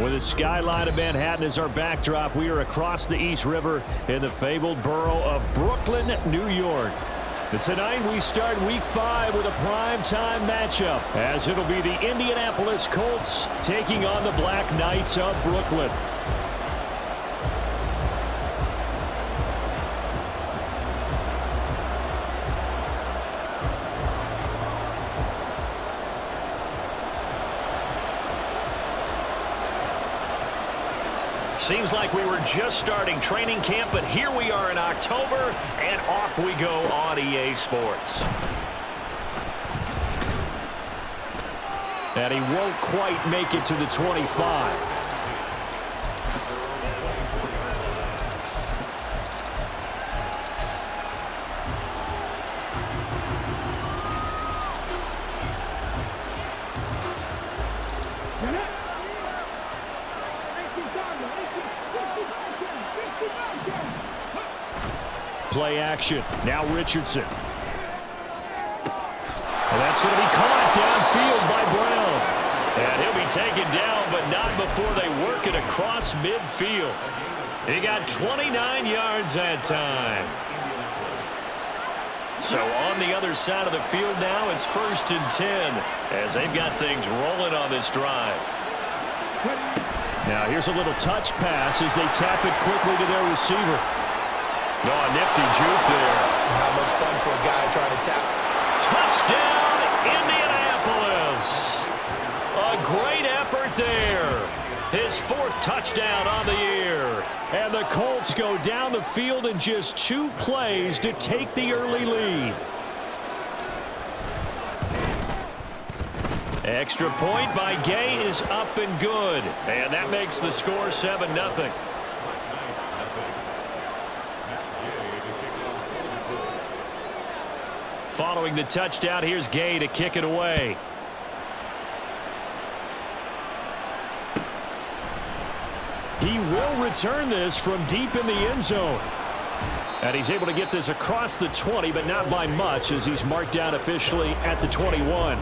With the skyline of Manhattan as our backdrop, we are across the East River in the fabled borough of Brooklyn, New York. And tonight we start Week 5 with a primetime matchup, as it'll be the Indianapolis Colts taking on the Black Knights of Brooklyn. Seems like we were just starting training camp, but here we are in October, and off we go on EA Sports. And he won't quite make it to the 25. Play action. Now Richardson. And that's going to be caught downfield by Brown. And he'll be taken down, but not before they work it across midfield. He got 29 yards that time. So on the other side of the field now, it's 1st and 10 as they've got things rolling on this drive. Now here's a little touch pass as they tap it quickly to their receiver. Oh, a nifty juke there. Not much fun for a guy trying to tap. Touchdown, Indianapolis. A great effort there. His 4th touchdown on the year. And the Colts go down the field in just 2 plays to take the early lead. Extra point by Gay is up and good. And that makes the score 7-0. Following the touchdown, here's Gay to kick it away. He will return this from deep in the end zone. And he's able to get this across the 20, but not by much, as he's marked down officially at the 21.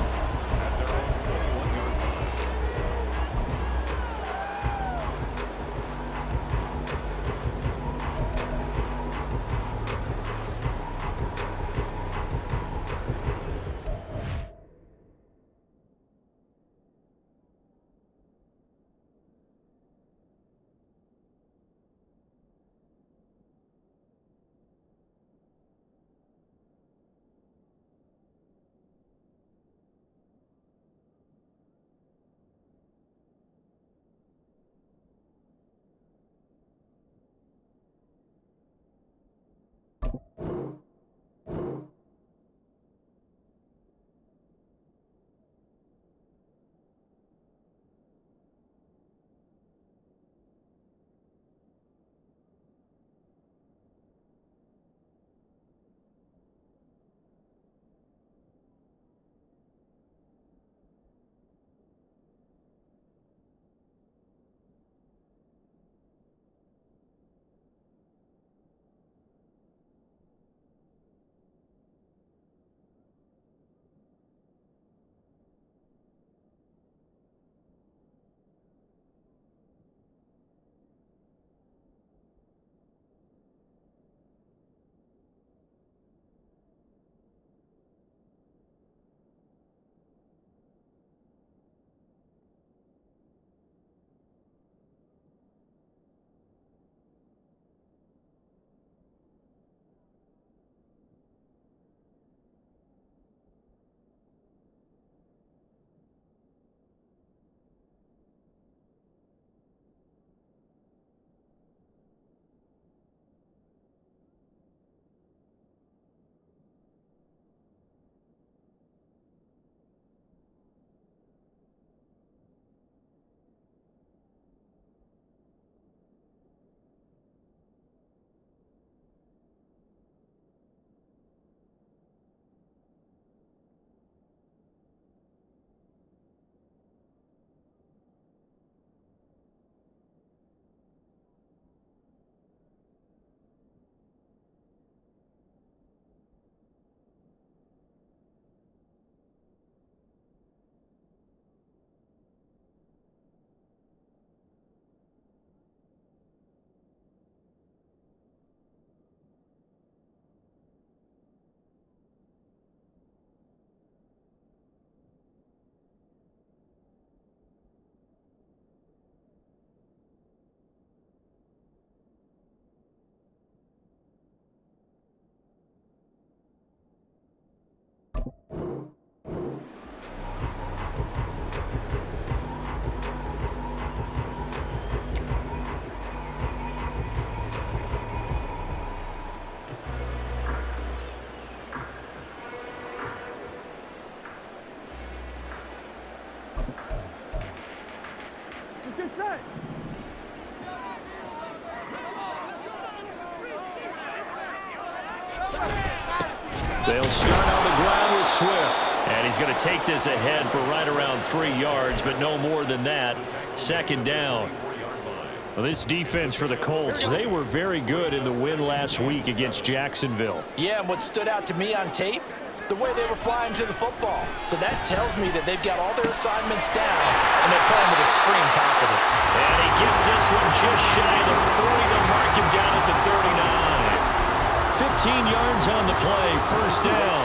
They'll start on the ground with Swift. And he's going to take this ahead for right around 3 yards, but no more than that. Second down. Well, this defense for the Colts, they were very good in the win last week against Jacksonville. Yeah, and what stood out to me on tape, the way they were flying to the football. So that tells me that they've got all their assignments down, and they're playing with extreme confidence. And he gets this one just shy of the 40. They'll mark him down at the 39. 15 yards on the play, first down.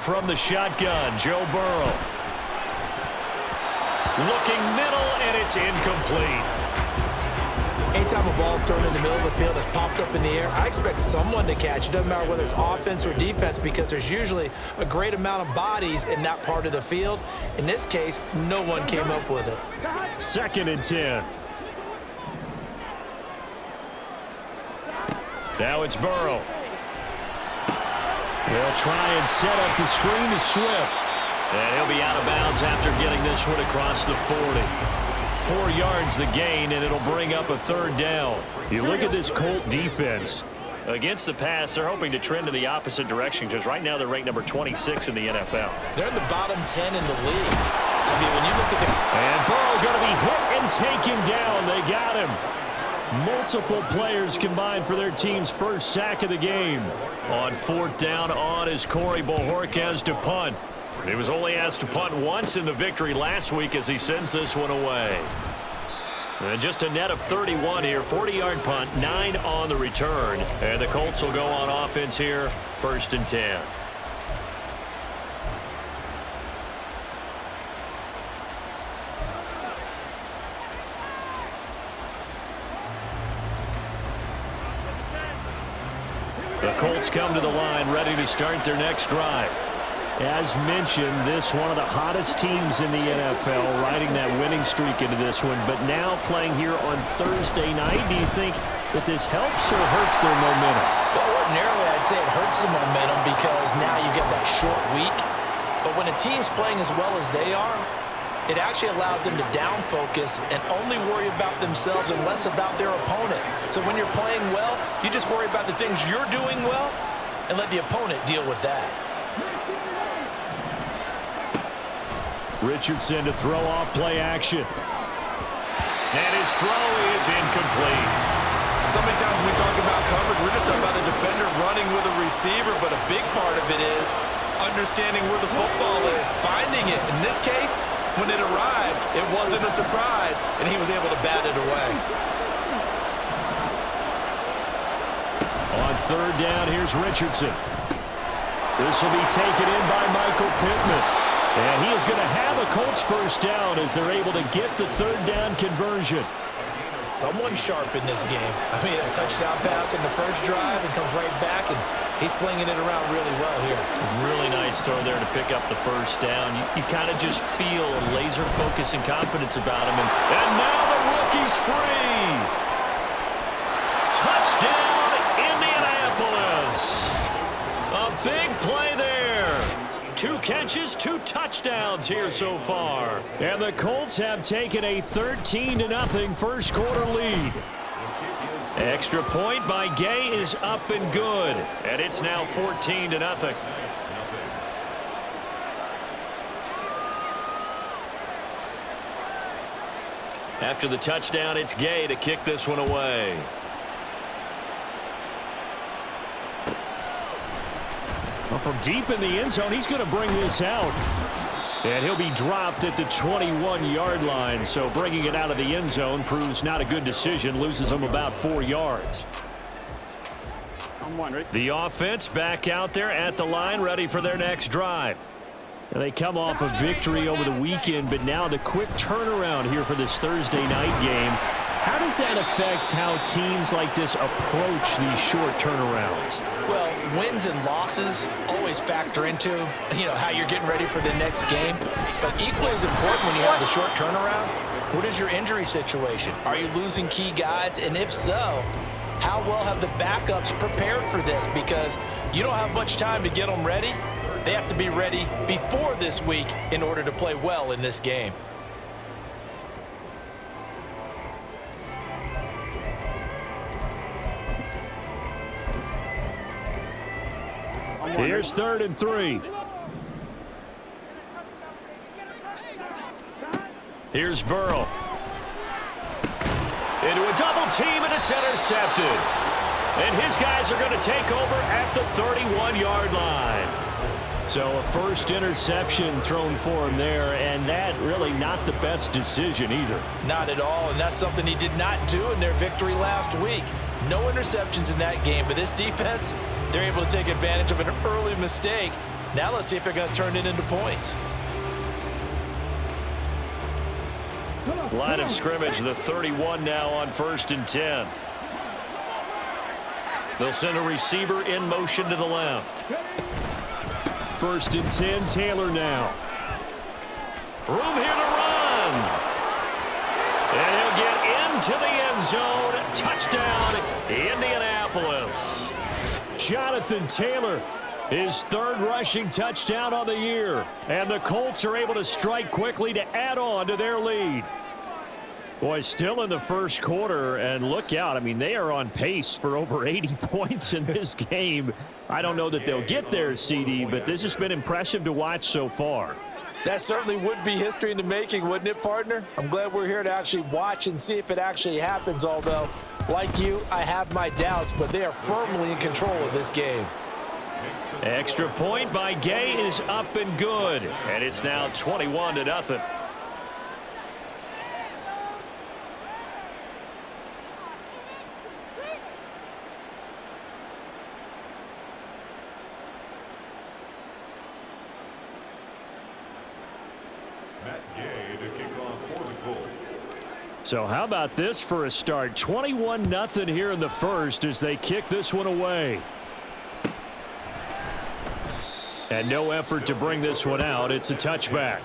From the shotgun, Joe Burrow. Looking middle, and it's incomplete. Anytime a ball's thrown in the middle of the field that's popped up in the air, I expect someone to catch. It doesn't matter whether it's offense or defense, because there's usually a great amount of bodies in that part of the field. In this case, no one came up with it. Second and 10. Now it's Burrow. They'll try and set up the screen to Swift. And he'll be out of bounds after getting this one across the 40. 4 yards the gain, and it'll bring up a third down. You look at this Colt defense. Against the pass, they're hoping to trend in the opposite direction, because right now they're ranked number 26 in the NFL. They're in the bottom 10 in the league. I mean, when you look at the... And Burrow going to be hit and taken down. They got him. Multiple players combined for their team's first sack of the game. On fourth down on is Corey Bojorquez to punt. He was only asked to punt once in the victory last week as he sends this one away. And just a net of 31 here. 40-yard punt, 9 on the return. And the Colts will go on offense here, first and 10. The Colts come to the line, ready to start their next drive. As mentioned, this one of the hottest teams in the NFL, riding that winning streak into this one, but now playing here on Thursday night. Do you think that this helps or hurts their momentum? Well, ordinarily, I'd say it hurts the momentum because now you get that short week. But when a team's playing as well as they are, it actually allows them to down focus and only worry about themselves and less about their opponent. So when you're playing well, you just worry about the things you're doing well and let the opponent deal with that. Richardson to throw off play action. And his throw is incomplete. So many times when we talk about coverage, we're just talking about a defender running with a receiver, but a big part of it is understanding where the football is, finding it. In this case, when it arrived, it wasn't a surprise, and he was able to bat it away. On third down, here's Richardson. This will be taken in by Michael Pittman. And he is going to have a Colts first down as they're able to get the third down conversion. Someone sharp in this game. I mean, a touchdown pass on the first drive and comes right back, and he's flinging it around really well here. Really nice throw there to pick up the first down. You kind of just feel a laser focus and confidence about him. And now the rookie's free. Touchdown, Indianapolis. A big play there. 2 catches, 2 touchdowns here so far. And the Colts have taken a 13-0 first quarter lead. Extra point by Gay is up and good. And it's now 14-0. After the touchdown, it's Gay to kick this one away. Well, from deep in the end zone, he's going to bring this out. And he'll be dropped at the 21-yard line. So bringing it out of the end zone proves not a good decision. Loses him about 4 yards. The offense back out there at the line, ready for their next drive. And they come off a victory over the weekend, but now the quick turnaround here for this Thursday night game. How does that affect how teams like this approach these short turnarounds? Well, wins and losses always factor into, how you're getting ready for the next game. But equally as important when you have the short turnaround, what is your injury situation? Are you losing key guys? And if so, how well have the backups prepared for this? Because you don't have much time to get them ready. They have to be ready before this week in order to play well in this game. Here's 3rd and 3. Here's Burrow. Into a double team, and it's intercepted. And his guys are going to take over at the 31-yard line. So a first interception thrown for him there, and that really not the best decision either. Not at all, and that's something he did not do in their victory last week. No interceptions in that game, but this defense, they're able to take advantage of an early mistake. Now let's see if they're going to turn it into points. Line of scrimmage, the 31 now on 1st and 10. They'll send a receiver in motion to the left. 1st and 10, Taylor now. Room here to run. And he'll get into the end zone. Touchdown, Indianapolis. Jonathan Taylor, his 3rd rushing touchdown on the year. And the Colts are able to strike quickly to add on to their lead. Boy, still in the first quarter, and look out. I mean, they are on pace for over 80 points in this game. I don't know that they'll get there, CD, but this has been impressive to watch so far. That certainly would be history in the making, wouldn't it, partner? I'm glad we're here to actually watch and see if it actually happens, although, like you, I have my doubts, but they are firmly in control of this game. Extra point by Gay is up and good, and it's now 21-0. So how about this for a start? 21-0 here in the first as they kick this one away. And no effort to bring this one out. It's a touchback.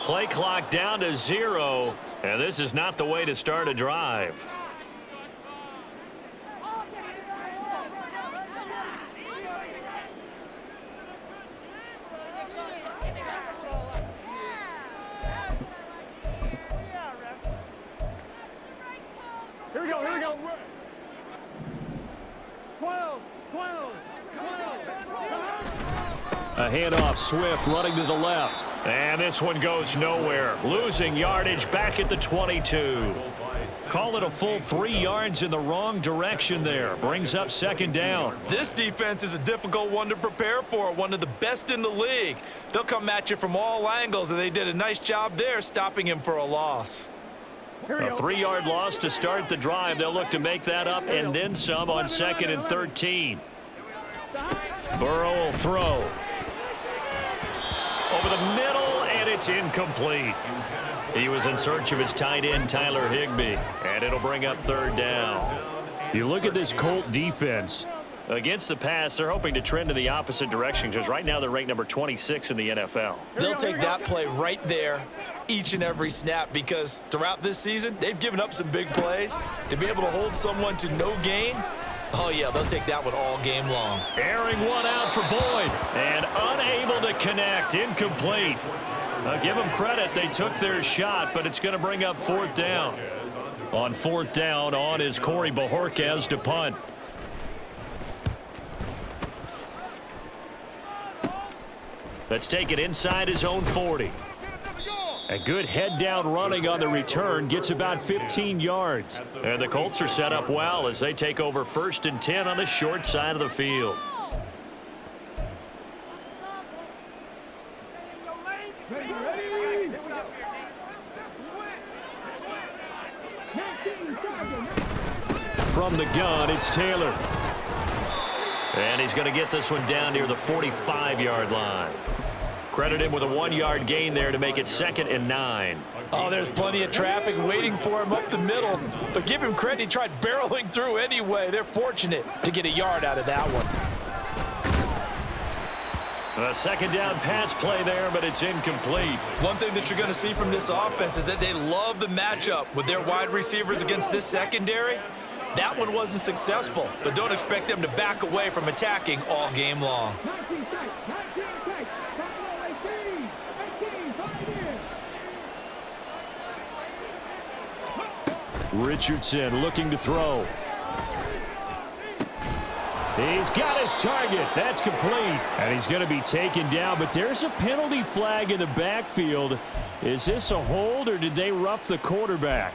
Play clock down to 0, and this is not the way to start a drive. Here we go. 12. A handoff, Swift running to the left. And this one goes nowhere. Losing yardage back at the 22. Call it a full 3 yards in the wrong direction there. Brings up 2nd down. This defense is a difficult one to prepare for, one of the best in the league. They'll come at you from all angles, and they did a nice job there stopping him for a loss. A 3-yard loss to start the drive. They'll look to make that up and then some on 2nd and 13. Burrow will throw. Over the middle, and it's incomplete. He was in search of his tight end, Tyler Higbee, and it'll bring up 3rd down. You look at this Colt defense. Against the pass, they're hoping to trend in the opposite direction because right now they're ranked number 26 in the NFL. They'll take that play right there each and every snap because throughout this season, they've given up some big plays. To be able to hold someone to no gain, oh, yeah, they'll take that one all game long. Airing one out for Boyd, and unable to connect, incomplete. I'll give them credit. They took their shot, but it's going to bring up 4th down. On 4th down, on is Corey Bojorquez to punt. Let's take it inside his own 40. A good head-down running on the return gets about 15 yards. And the Colts are set up well as they take over 1st and 10 on the short side of the field. From the gun, it's Taylor. And he's going to get this one down near the 45-yard line. Credit him with a 1-yard gain there to make it 2nd and 9. Oh, there's plenty of traffic waiting for him up the middle. But give him credit, he tried barreling through anyway. They're fortunate to get a yard out of that one. A 2nd down pass play there, but it's incomplete. One thing that you're going to see from this offense is that they love the matchup with their wide receivers against this secondary. That one wasn't successful, but don't expect them to back away from attacking all game long. Richardson looking to throw. He's got his target. That's complete. And he's going to be taken down, but there's a penalty flag in the backfield. Is this a hold, or did they rough the quarterback?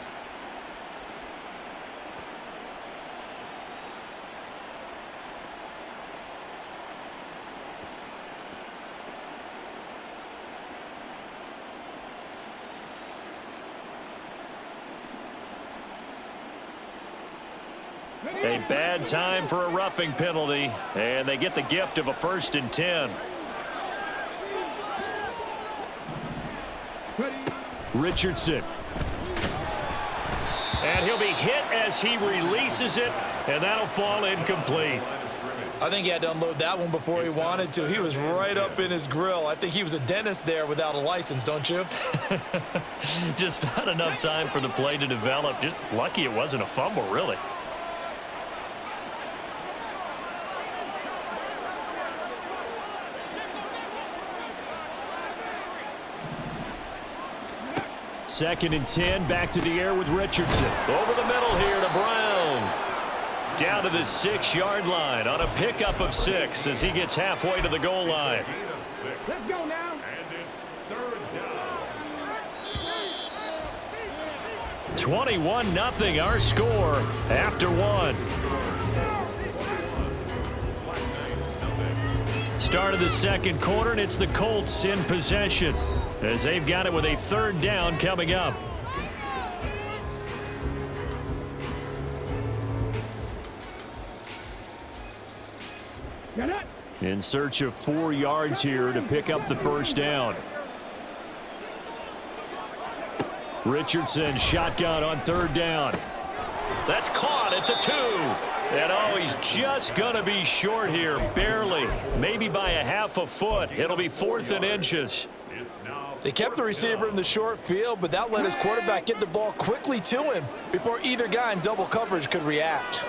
A bad time for a roughing penalty, and they get the gift of a 1st and 10. Richardson. And he'll be hit as he releases it, and that'll fall incomplete. I think he had to unload that one before he wanted to. He was right up in his grill. I think he was a dentist there without a license, don't you? Just not enough time for the play to develop. Just lucky it wasn't a fumble, really. Second and 10, back to the air with Richardson. Over the middle here to Brown. Down to the 6-yard line on a pickup of 6 as he gets halfway to the goal line. Let's go now. And it's 3rd down. 21-0 our score after 1. Start of the 2nd quarter, and it's the Colts in possession as they've got it with a 3rd down coming up. In search of 4 yards here to pick up the 1st down. Richardson shotgun on 3rd down. That's caught at the 2. And oh, he's just going to be short here, barely, maybe by a half a foot. It'll be 4th and inches. They kept the receiver in the short field, but that let his quarterback get the ball quickly to him before either guy in double coverage could react.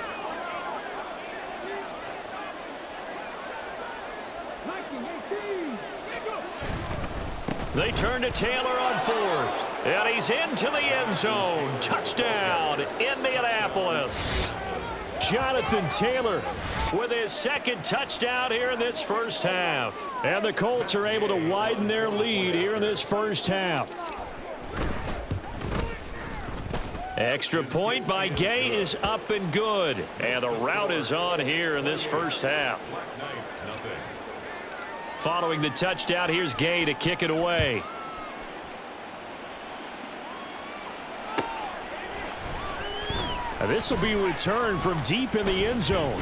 They turn to Taylor on 4th, and he's into the end zone. Touchdown, Indianapolis. Jonathan Taylor with his 2nd touchdown here in this 1st half. And the Colts are able to widen their lead here in this 1st half. Extra point by Gay is up and good. And the route is on here in this 1st half. Following the touchdown, here's Gay to kick it away. This will be returned from deep in the end zone.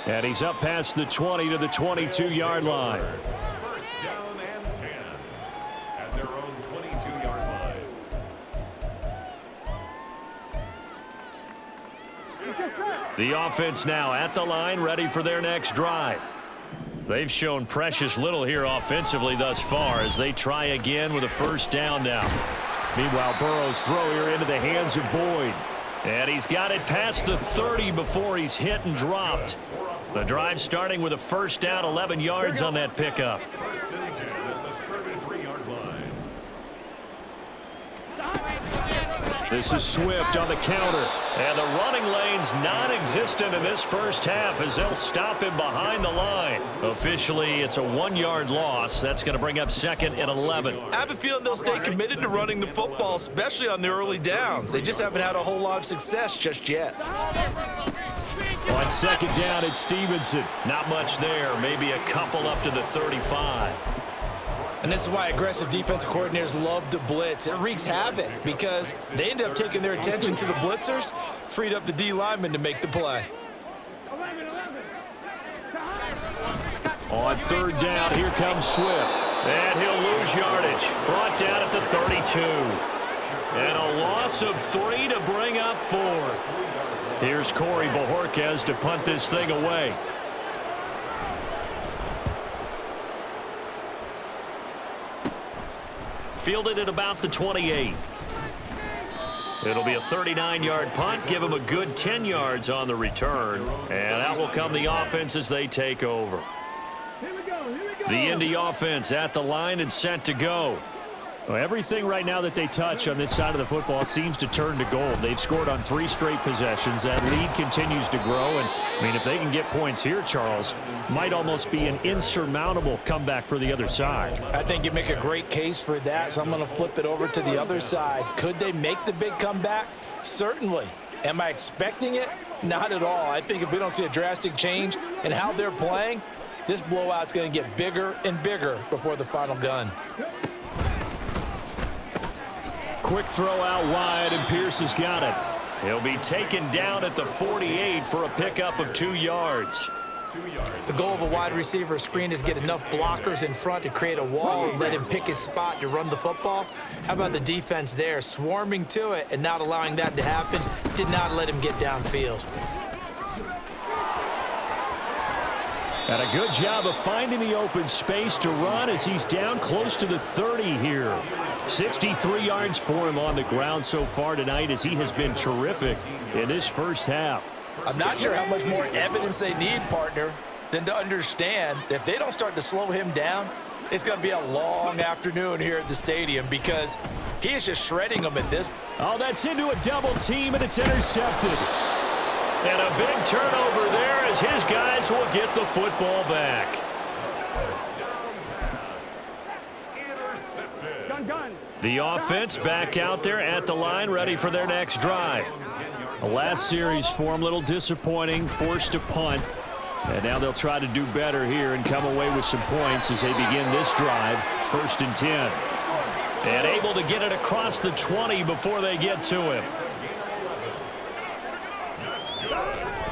And he's up past the 20 to the 22-yard line. 1st down and 10 at their own 22-yard line. The offense now at the line, ready for their next drive. They've shown precious little here offensively thus far as they try again with a 1st down now. Meanwhile, Burrow's throw here into the hands of Boyd. And he's got it past the 30 before he's hit and dropped. The drive starting with a 1st down, 11 yards on that pickup. 1st and 10 at the 33-yard line. This is Swift on the counter. And the running lane's non-existent in this 1st half as they'll stop him behind the line. Officially, it's a 1-yard loss. That's going to bring up 2nd and 11. I have a feeling they'll stay committed to running the football, especially on the early downs. They just haven't had a whole lot of success just yet. On 2nd down, it's Stevenson. Not much there. Maybe a couple up to the 35. And this is why aggressive defensive coordinators love to blitz. It wreaks havoc because they end up taking their attention to the blitzers, freed up the D lineman to make the play. On third down, here comes Swift. And he'll lose yardage. Brought down at the 32. And a loss of 3 to bring up 4. Here's Corey Bojorquez to punt this thing away. Fielded at about the 28. It'll be a 39-yard punt. Give him a good 10 yards on the return. And out will come the offense as they take over. The Indy offense at the line and set to go. Well, everything right now that they touch on this side of the football, it seems to turn to gold. They've scored on 3 straight possessions. That lead continues to grow. And, I mean, if they can get points here, Charles, might almost be an insurmountable comeback for the other side. I think you make a great case for that, so I'm going to flip it over to the other side. Could they make the big comeback? Certainly. Am I expecting it? Not at all. I think if we don't see a drastic change in how they're playing, this blowout's going to get bigger and bigger before the final gun. Quick throw out wide, and Pierce has got it. He'll be taken down at the 48 for a pickup of 2 yards. The goal of a wide receiver screen is get enough blockers in front to create a wall and let him pick his spot to run the football. How about the defense there, swarming to it and not allowing that to happen? Did not let him get downfield. And a good job of finding the open space to run as he's down close to the 30 here. 63 yards for him on the ground so far tonight as he has been terrific in this first half. I'm not sure how much more evidence they need, partner, than to understand that if they don't start to slow him down, it's going to be a long afternoon here at the stadium because he is just shredding them at this. Oh, that's into a double team, and it's intercepted. And a big turnover there as his guys will get the football back. The offense back out there at the line, ready for their next drive. The last series for them, a little disappointing, forced to punt. And now they'll try to do better here and come away with some points as they begin this drive, 1st and 10. And able to get it across the 20 before they get to him.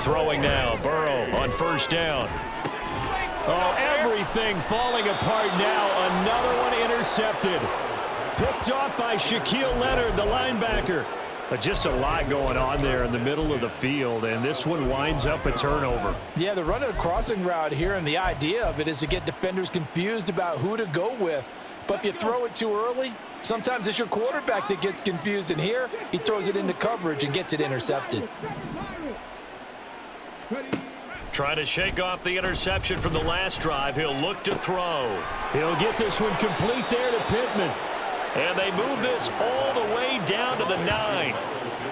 Throwing now, Burrow on 1st down. Oh, everything falling apart now. Another one intercepted. Picked off by Shaquille Leonard, the linebacker. But just a lot going on there in the middle of the field, and this one winds up a turnover. Yeah, they're running a crossing route here, and the idea of it is to get defenders confused about who to go with. But if you throw it too early, sometimes it's your quarterback that gets confused, and here he throws it into coverage and gets it intercepted. Trying to shake off the interception from the last drive. He'll look to throw. He'll get this one complete there to Pittman. And they move this all the way down to the 9.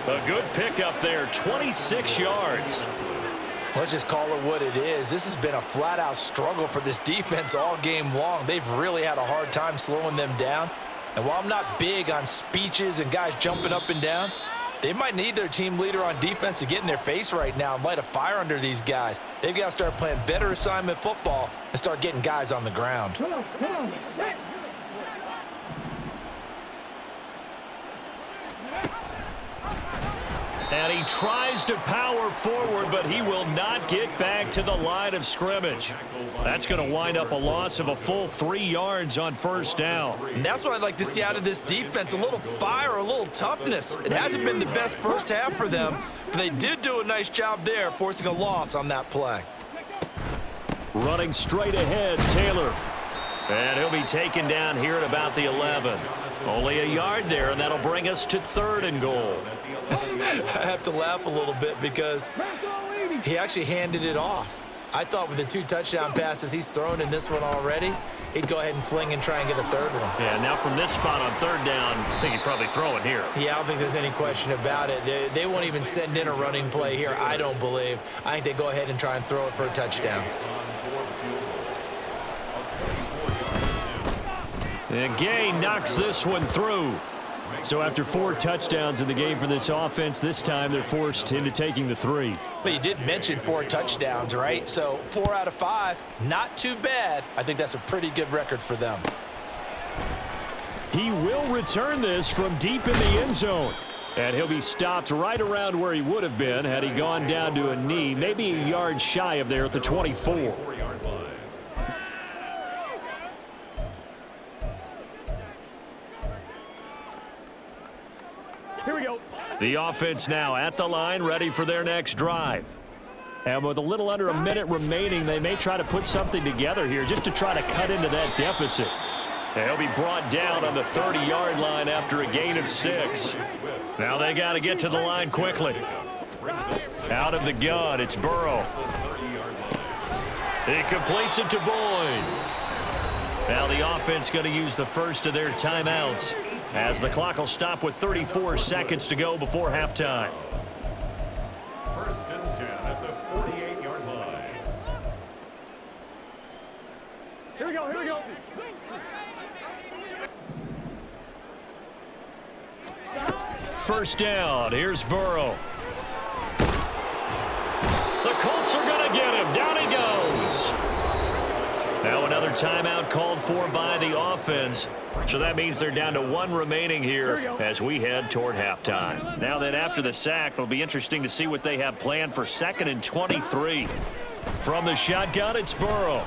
A good pickup there, 26 yards. Let's just call it what it is. This has been a flat-out struggle for this defense all game long. They've really had a hard time slowing them down. And while I'm not big on speeches and guys jumping up and down, they might need their team leader on defense to get in their face right now and light a fire under these guys. They've got to start playing better assignment football and start getting guys on the ground. Come on. And he tries to power forward, but he will not get back to the line of scrimmage. That's going to wind up a loss of a full 3 yards on 1st down. And that's what I'd like to see out of this defense, a little fire, a little toughness. It hasn't been the best first half for them, but they did do a nice job there, forcing a loss on that play. Running straight ahead, Taylor. And he'll be taken down here at about the 11. Only a yard there, and that'll bring us to 3rd and goal. I have to laugh a little bit because he actually handed it off. I thought with the 2 touchdown passes he's thrown in this one already, he'd go ahead and fling and try and get a 3rd one. Yeah, now from this spot on 3rd down, I think he'd probably throw it here. Yeah, I don't think there's any question about it. They won't even send in a running play here, I don't believe. I think they go ahead and try and throw it for a touchdown. And Gay knocks this one through. So after 4 touchdowns in the game for this offense, this time they're forced into taking the 3. But you did mention 4 touchdowns, right? So 4 out of 5, not too bad. I think that's a pretty good record for them. He will return this from deep in the end zone. And he'll be stopped right around where he would have been had he gone down to a knee, maybe a yard shy of there at the 24. Here we go. The offense now at the line, ready for their next drive. And with a little under a minute remaining, they may try to put something together here just to try to cut into that deficit. They'll be brought down on the 30-yard line after a gain of 6. Now they got to get to the line quickly. Out of the gun, it's Burrow. He completes it to Boyd. Now the offense going to use the first of their timeouts as the clock will stop with 34 seconds to go before halftime. First and 10 at the 48-yard line. Here we go. Here we go. First down. Here's Burrow. The Colts are going to get him. Down he goes. Now another timeout called for by the offense. So that means they're down to 1 remaining here as we head toward halftime. Now then, after the sack, it'll be interesting to see what they have planned for 2nd and 23. From the shotgun, it's Burrow.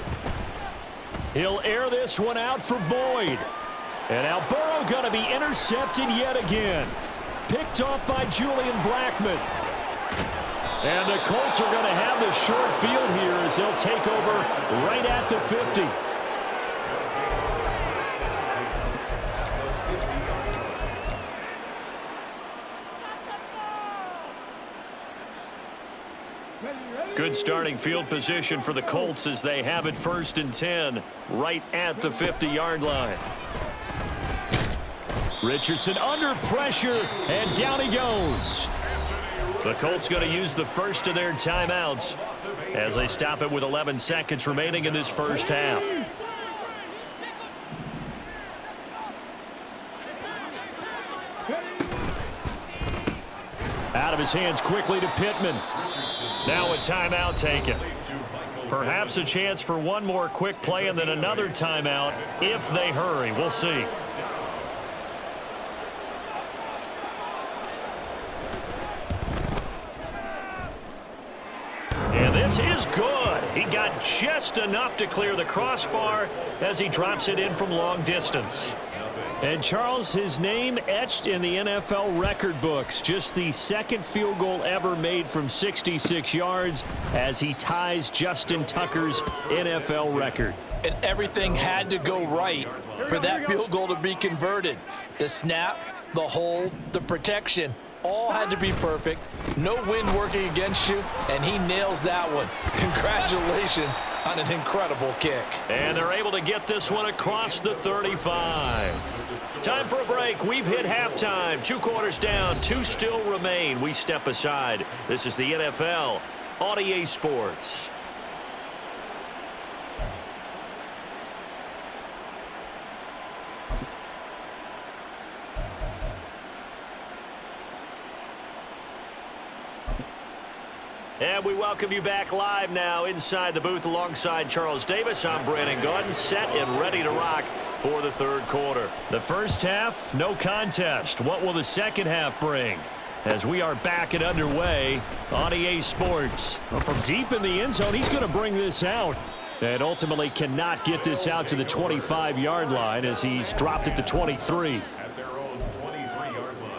He'll air this one out for Boyd. And now Burrow going to be intercepted yet again. Picked off by Julian Blackmon. And the Colts are going to have the short field here as they'll take over right at the 50. Good starting field position for the Colts as they have it 1st and 10 right at the 50-yard line. Richardson under pressure, and down he goes. The Colts going to use the first of their timeouts as they stop it with 11 seconds remaining in this first half. Out of his hands quickly to Pittman. Now a timeout taken. Perhaps a chance for one more quick play and then another timeout if they hurry. We'll see. And this is good. He got just enough to clear the crossbar as he drops it in from long distance. And Charles, his name etched in the NFL record books. Just the 2nd field goal ever made from 66 yards as he ties Justin Tucker's NFL record. And everything had to go right for that field goal to be converted. The snap, the hold, the protection, all had to be perfect. No wind working against you, and he nails that one. Congratulations on an incredible kick. And they're able to get this one across the 35. Time for a break. We've hit halftime. 2 quarters down, 2 still remain. We step aside. This is the NFL on EA Sports. And we welcome you back live now inside the booth alongside Charles Davis. I'm Brandon Gaudin, set and ready to rock for the 3rd quarter. The first half, no contest. What will the second half bring? As we are back and underway on EA Sports. Well, from deep in the end zone, he's going to bring this out. And ultimately cannot get this out to the 25-yard line as he's dropped at the 23. At their own 23-yard line.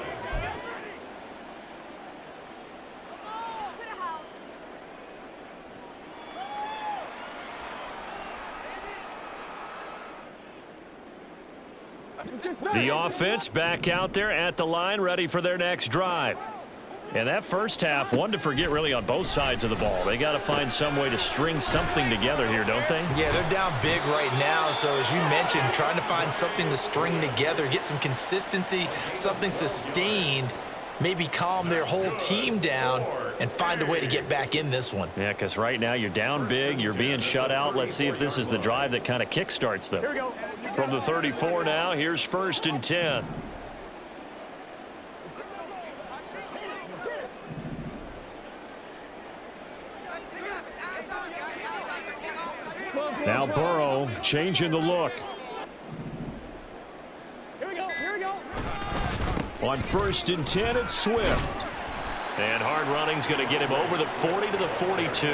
The offense back out there at the line, ready for their next drive. And that first half, one to forget really on both sides of the ball. They got to find some way to string something together here, don't they? Yeah, they're down big right now. So as you mentioned, trying to find something to string together, get some consistency, something sustained, maybe calm their whole team down and find a way to get back in this one. Yeah, because right now you're down big, you're being shut out. Let's see if this is the drive that kind of kickstarts them. Here we go. From the 34 now, here's 1st and 10. Now Burrow changing the look. On 1st and 10, it's Swift. And hard running's going to get him over the 40 to the 42.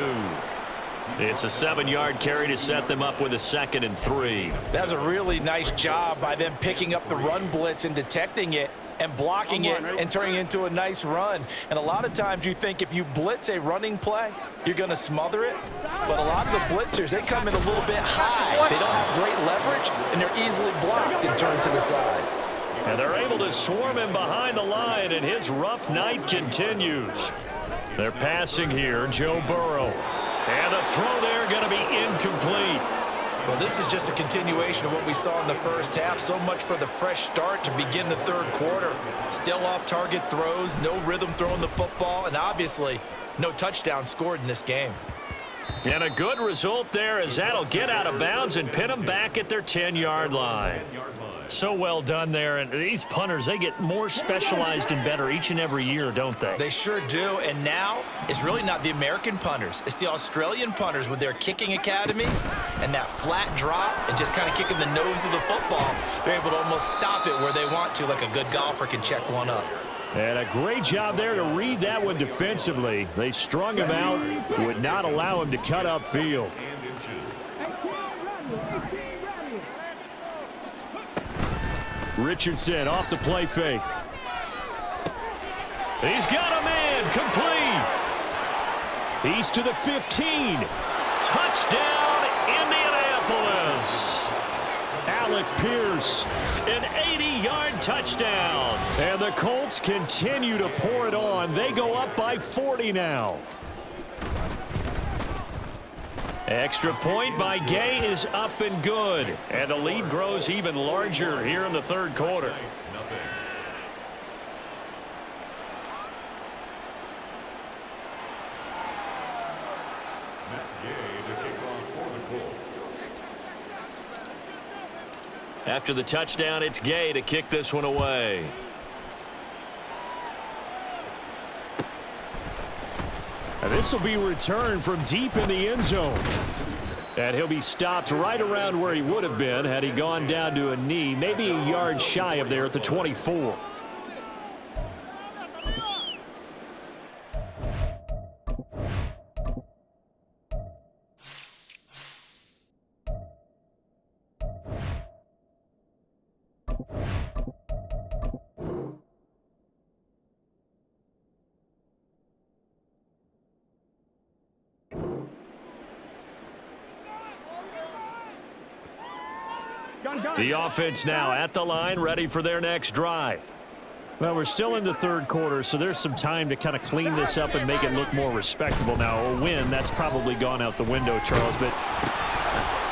It's a 7-yard carry to set them up with a 2nd and 3. That's a really nice job by them picking up the run blitz and detecting it and blocking it and turning it into a nice run. And a lot of times you think if you blitz a running play, you're going to smother it. But a lot of the blitzers, they come in a little bit high. They don't have great leverage, and they're easily blocked and turned to the side. And they're able to swarm him behind the line, and his rough night continues. They're passing here, Joe Burrow. And the throw there going to be incomplete. Well, this is just a continuation of what we saw in the first half. So much for the fresh start to begin the third quarter. Still off-target throws, no rhythm throwing the football, and obviously no touchdown scored in this game. And a good result there as that'll get out of bounds and pin them back at their 10-yard line. So well done there. And these punters, they get more specialized and better each and every year, don't they? They sure do. And now it's really not the American punters. It's the Australian punters with their kicking academies and that flat drop and just kind of kicking the nose of the football. They're able to almost stop it where they want to, like a good golfer can check one up. And a great job there to read that one defensively. They strung him out, would not allow him to cut upfield. Richardson off the play fake. He's got a man, complete. He's to the 15. Touchdown, Indianapolis. Alec Pierce, an 80-yard touchdown. And the Colts continue to pour it on. They go up by 40 now. Extra point by Gay is up and good. And the lead grows even larger here in the third quarter. After the touchdown, it's Gay to kick this one away. And this will be returned from deep in the end zone. And he'll be stopped right around where he would have been had he gone down to a knee, maybe a yard shy of there at the 24. The offense now at the line, ready for their next drive. Well, we're still in the third quarter, so there's some time to kind of clean this up and make it look more respectable. Now, a win, that's probably gone out the window, Charles. But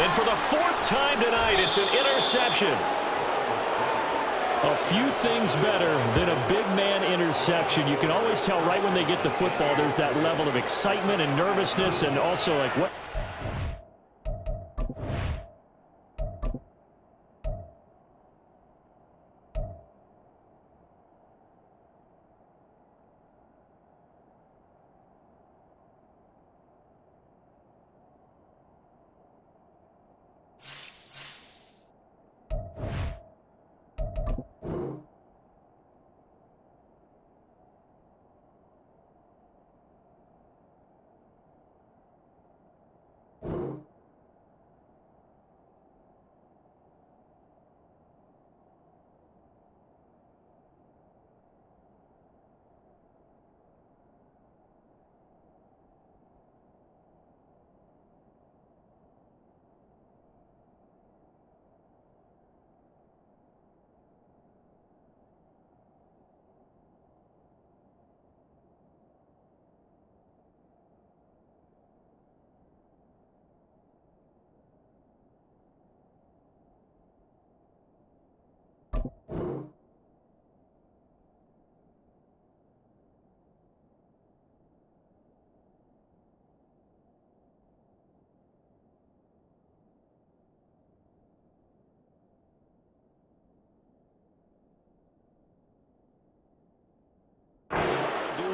and for the 4th time tonight, it's an interception. A few things better than a big man interception. You can always tell right when they get the football, there's that level of excitement and nervousness, and also like what.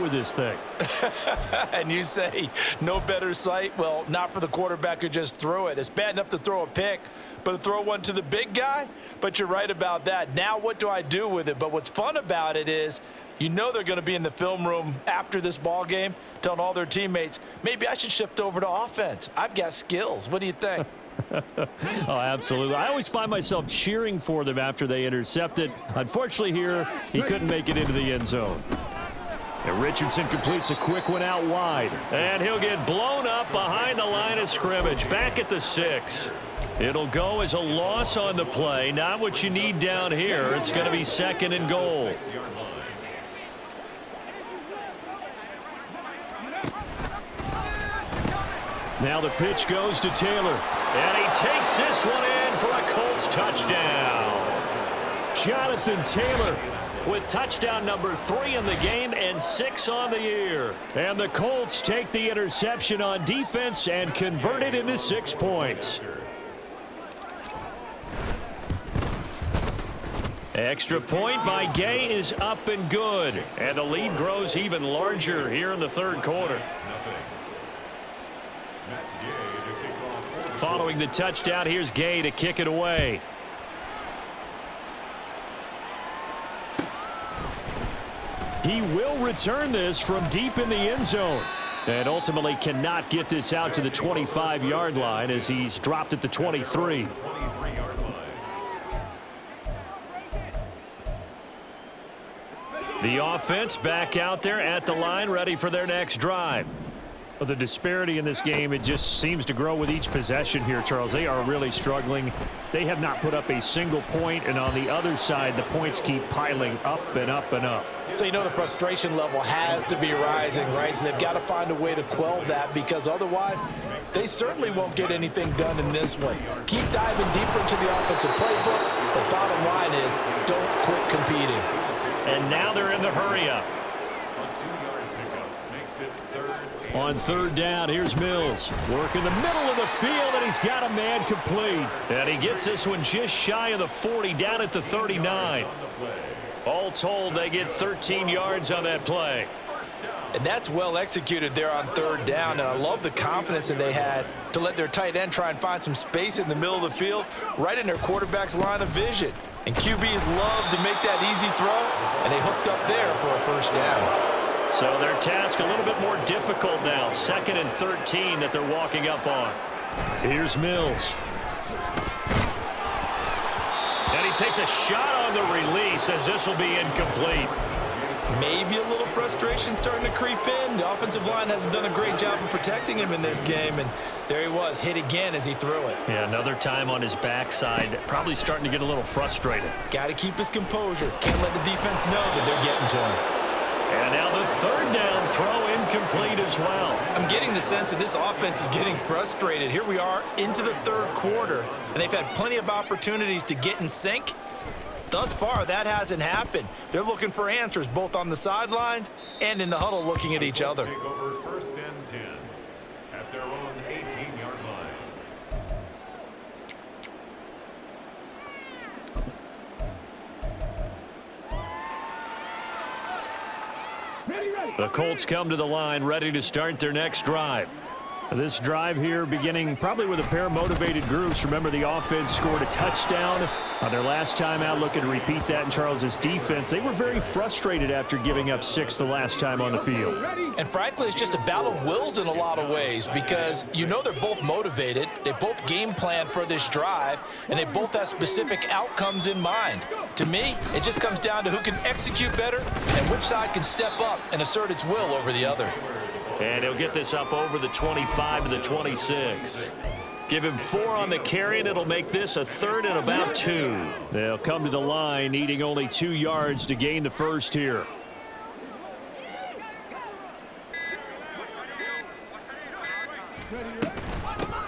With this thing. And you say no better sight? Well, not for the quarterback who just threw it. It's bad enough to throw a pick, but to throw one to the big guy. But you're right about that. Now what do I do with it? But what's fun about it is, you know they're going to be in the film room after this ball game telling all their teammates, maybe I should shift over to offense. I've got skills. What do you think? Oh, absolutely. I always find myself cheering for them after they intercept it. Unfortunately here, he couldn't make it into the end zone. And Richardson completes a quick one out wide. And he'll get blown up behind the line of scrimmage, back at the 6. It'll go as a loss on the play. Not what you need down here. It's going to be 2nd and goal. Now the pitch goes to Taylor. And he takes this one in for a Colts touchdown. Jonathan Taylor with touchdown number 3 in the game and 6 on the year. And the Colts take the interception on defense and convert it into 6 points. Extra point by Gay is up and good. And the lead grows even larger here in the 3rd quarter. Following the touchdown, here's Gay to kick it away. He will return this from deep in the end zone. And ultimately cannot get this out to the 25-yard line as he's dropped at the 23. The offense back out there at the line, ready for their next drive. The disparity in this game, it just seems to grow with each possession here, Charles. They are really struggling. They have not put up a single point, and on the other side, the points keep piling up and up and up. So you know the frustration level has to be rising, right? So they've got to find a way to quell that, because otherwise they certainly won't get anything done in this one. Keep diving deeper into the offensive playbook, but bottom line is don't quit competing. And now they're in the hurry-up. On 3rd down, here's Mills. Work in the middle of the field, and he's got a man complete. And he gets this one just shy of the 40, down at the 39. All told, they get 13 yards on that play. And that's well executed there on 3rd down, and I love the confidence that they had to let their tight end try and find some space in the middle of the field, right in their quarterback's line of vision. And QBs love to make that easy throw, and they hooked up there for a 1st down. So their task a little bit more difficult now. 2nd and 13 that they're walking up on. Here's Mills. And he takes a shot on the release as this will be incomplete. Maybe a little frustration starting to creep in. The offensive line hasn't done a great job of protecting him in this game, and there he was, hit again as he threw it. Yeah, another time on his backside, probably starting to get a little frustrated. Got to keep his composure. Can't let the defense know that they're getting to him. And now the 3rd down throw incomplete as well. I'm getting the sense that this offense is getting frustrated. Here we are into the 3rd quarter, and they've had plenty of opportunities to get in sync. Thus far, that hasn't happened. They're looking for answers both on the sidelines and in the huddle looking at each other. Take over 1st and 10 at their own 18-yard line. The Colts come to the line ready to start their next drive. This drive here beginning probably with a pair of motivated groups. Remember, the offense scored a touchdown on their last time out. Looking to repeat that in Charles's defense. They were very frustrated after giving up 6 the last time on the field. And frankly, it's just a battle of wills in a lot of ways, because you know they're both motivated. They both game plan for this drive, and they both have specific outcomes in mind. To me, it just comes down to who can execute better and which side can step up and assert its will over the other. And he'll get this up over the 25 to the 26. Give him 4 on the carry, and it'll make this a 3rd and about 2. They'll come to the line needing only 2 yards to gain the first here.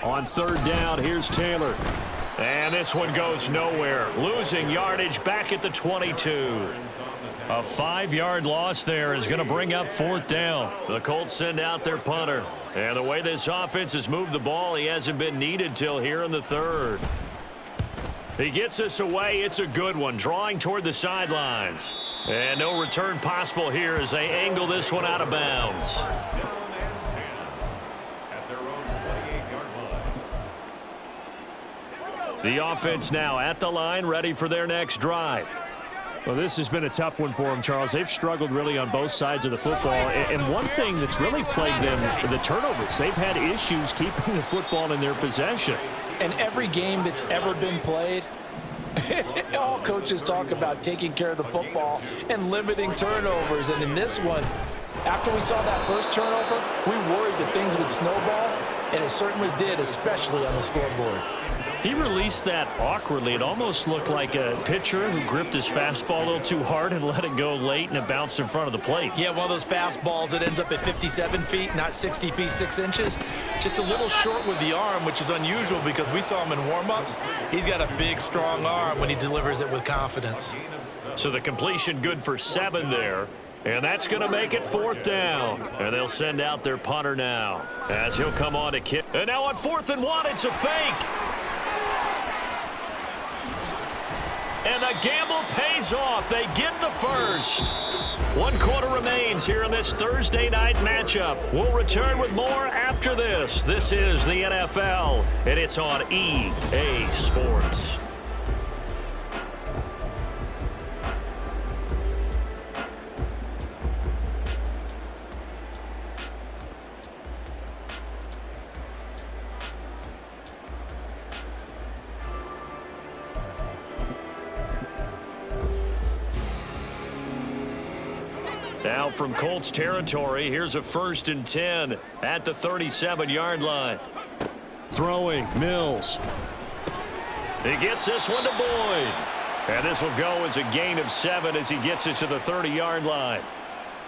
On 3rd down, here's Taylor. And this one goes nowhere. Losing yardage back at the 22. A 5-yard loss there is going to bring up 4th down. The Colts send out their punter. And the way this offense has moved the ball, he hasn't been needed till here in the 3rd. He gets this away. It's a good one, drawing toward the sidelines. And no return possible here as they angle this one out of bounds. The offense now at the line, ready for their next drive. Well, this has been a tough one for them, Charles. They've struggled really on both sides of the football. And one thing that's really plagued them, the turnovers. They've had issues keeping the football in their possession. And every game that's ever been played, all coaches talk about taking care of the football and limiting turnovers. And in this one, after we saw that first turnover, we worried that things would snowball, and it certainly did, especially on the scoreboard. He released that awkwardly. It almost looked like a pitcher who gripped his fastball a little too hard and let it go late, and it bounced in front of the plate. Yeah, one of those fastballs that ends up at 57 feet, not 60 feet, 6 inches. Just a little short with the arm, which is unusual because we saw him in warm-ups. He's got a big, strong arm when he delivers it with confidence. So the completion good for 7 there. And that's going to make it 4th down. And they'll send out their punter now as he'll come on to kick. And now on 4th and 1, it's a fake. And the gamble pays off. They get the first. 1 quarter remains here in this Thursday night matchup. We'll return with more after this. This is the NFL, and it's on EA Sports. Now from Colts territory, here's a 1st and 10 at the 37-yard line. Throwing, Mills. He gets this one to Boyd. And this will go as a gain of 7 as he gets it to the 30-yard line.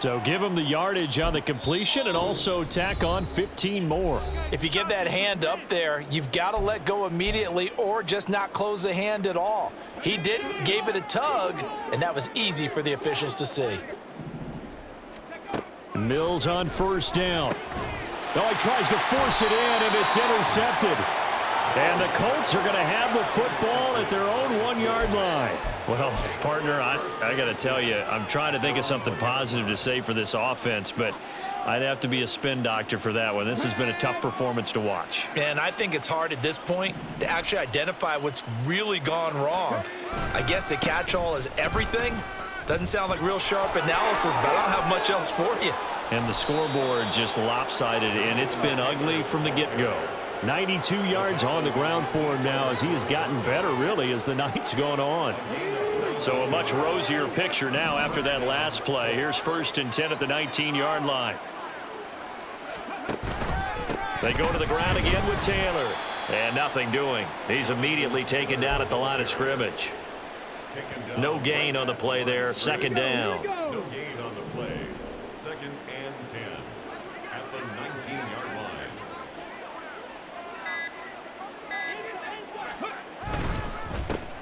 So give him the yardage on the completion and also tack on 15 more. If you give that hand up there, you've got to let go immediately or just not close the hand at all. He didn't, gave it a tug, and that was easy for the officials to see. Mills on 1st down. Oh, he tries to force it in, and it's intercepted. And the Colts are going to have the football at their own 1-yard line. Well, partner, I got to tell you, I'm trying to think of something positive to say for this offense, but I'd have to be a spin doctor for that one. This has been a tough performance to watch. And I think it's hard at this point to actually identify what's really gone wrong. I guess the catch-all is everything. Doesn't sound like real sharp analysis, but I don't have much else for you. And the scoreboard just lopsided, and it's been ugly from the get-go. 92 yards on the ground for him now as he has gotten better, really, as the night's gone on. So a much rosier picture now after that last play. Here's 1st and 10 at the 19-yard line. They go to the ground again with Taylor. And nothing doing. He's immediately taken down at the line of scrimmage. No gain on the play there. 2nd down. No gain on the play. 2nd and 10 at the 19-yard line.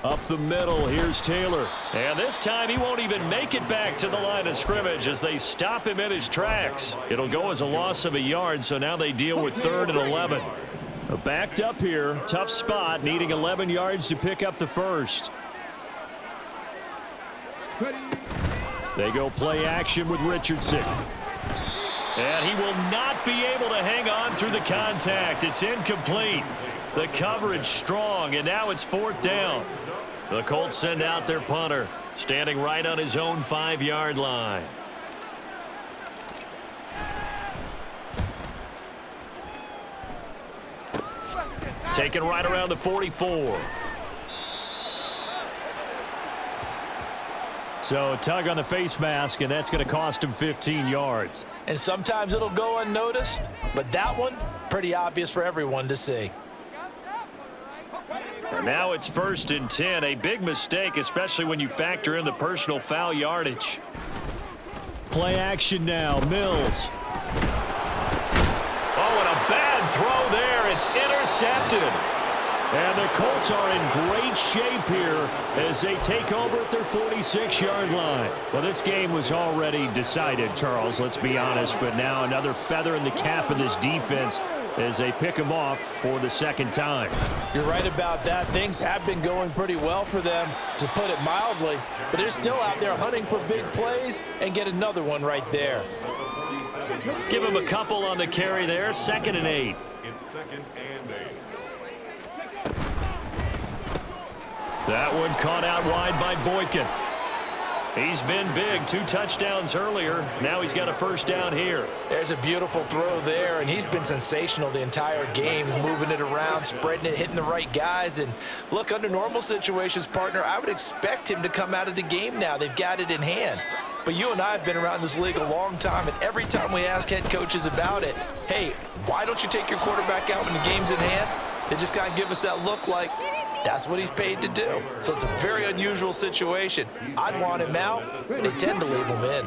Up the middle, here's Taylor. And this time he won't even make it back to the line of scrimmage as they stop him in his tracks. It'll go as a loss of a yard, so now they deal with 3rd and 11. Backed up here, tough spot, needing 11 yards to pick up the first. They go play action with Richardson. And he will not be able to hang on through the contact. It's incomplete. The coverage strong, and now it's 4th down. The Colts send out their punter, standing right on his own 5-yard line. Taken right around the 44. So a tug on the face mask, and that's going to cost him 15 yards. And sometimes it'll go unnoticed, but that one, pretty obvious for everyone to see. And now it's 1st and 10. A big mistake, especially when you factor in the personal foul yardage. Play action now. Mills. Oh, and a bad throw there. It's intercepted. And the Colts are in great shape here as they take over at their 46-yard line. Well, this game was already decided, Charles, let's be honest. But now another feather in the cap of this defense as they pick them off for the 2nd time. You're right about that. Things have been going pretty well for them, to put it mildly. But they're still out there hunting for big plays and get another one right there. Give him a couple on the carry there. 2nd and 8. It's 2nd and 8. That one caught out wide by Boykin. He's been big, 2 touchdowns earlier. Now he's got a first down here. There's a beautiful throw there, and he's been sensational the entire game, moving it around, spreading it, hitting the right guys. And look, under normal situations, partner, I would expect him to come out of the game now. They've got it in hand. But you and I have been around this league a long time, and every time we ask head coaches about it, hey, why don't you take your quarterback out when the game's in hand? They just kind of give us that look like, that's what he's paid to do. So it's a very unusual situation. I'd want him out. They tend to leave him in.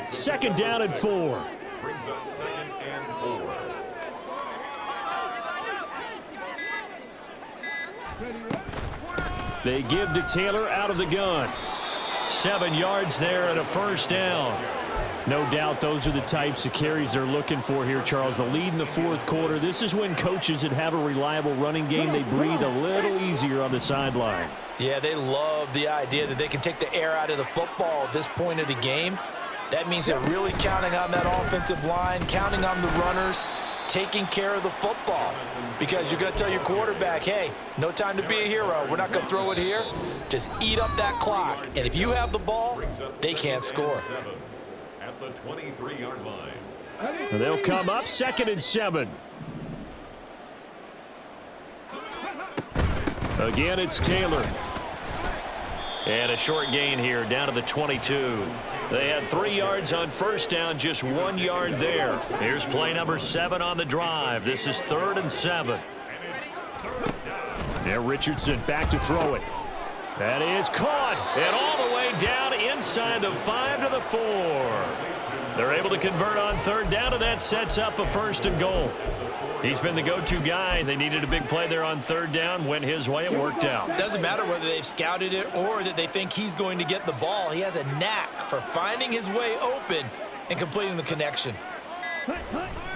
2nd down and 4. Brings up 2nd and 4. They give to Taylor out of the gun. 7 yards there and a first down. No doubt those are the types of carries they're looking for here, Charles. The lead in the 4th quarter. This is when coaches that have a reliable running game, they breathe a little easier on the sideline. Yeah, they love the idea that they can take the air out of the football at this point of the game. That means they're really counting on that offensive line, counting on the runners, taking care of the football. Because you're going to tell your quarterback, hey, no time to be a hero. We're not going to throw it here. Just eat up that clock. And if you have the ball, they can't score. At the 23-yard line. And they'll come up 2nd and 7. Again, it's Taylor. And a short gain here down to the 22. They had 3 yards on first down, just 1 yard there. Here's play number 7 on the drive. This is 3rd and 7. Now Richardson back to throw it. That is caught. And all the way down inside the 5 to the 4. They're able to convert on 3rd down, and that sets up a 1st and goal. He's been the go-to guy. They needed a big play there on 3rd down. Went his way. It worked out. Doesn't matter whether they've scouted it or that they think he's going to get the ball. He has a knack for finding his way open and completing the connection.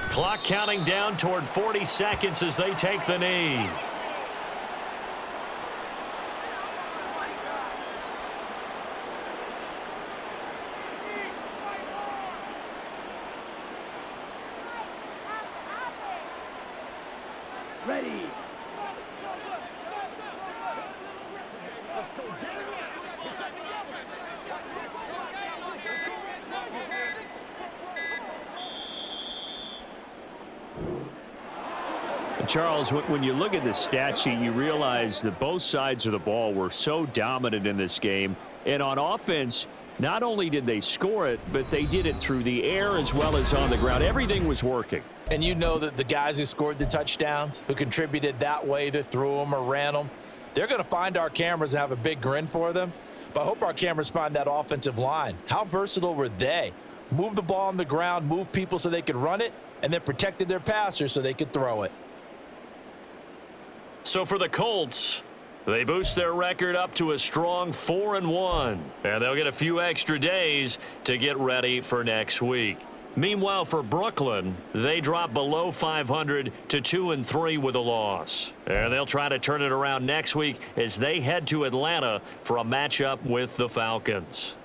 Clock counting down toward 40 seconds as they take the knee. Ready. Charles, when you look at the stat sheet, you realize that both sides of the ball were so dominant in this game. And on offense, not only did they score it, but they did it through the air as well as on the ground. Everything was working. And you know that the guys who scored the touchdowns, who contributed that way, either threw them or ran them, they're going to find our cameras and have a big grin for them. But I hope our cameras find that offensive line. How versatile were they? Move the ball on the ground, move people so they could run it, and then protected their passers so they could throw it. So for the Colts, they boost their record up to a strong 4-1. And they'll get a few extra days to get ready for next week. Meanwhile, for Brooklyn, they drop below 500 to 2-3 with a loss. And they'll try to turn it around next week as they head to Atlanta for a matchup with the Falcons.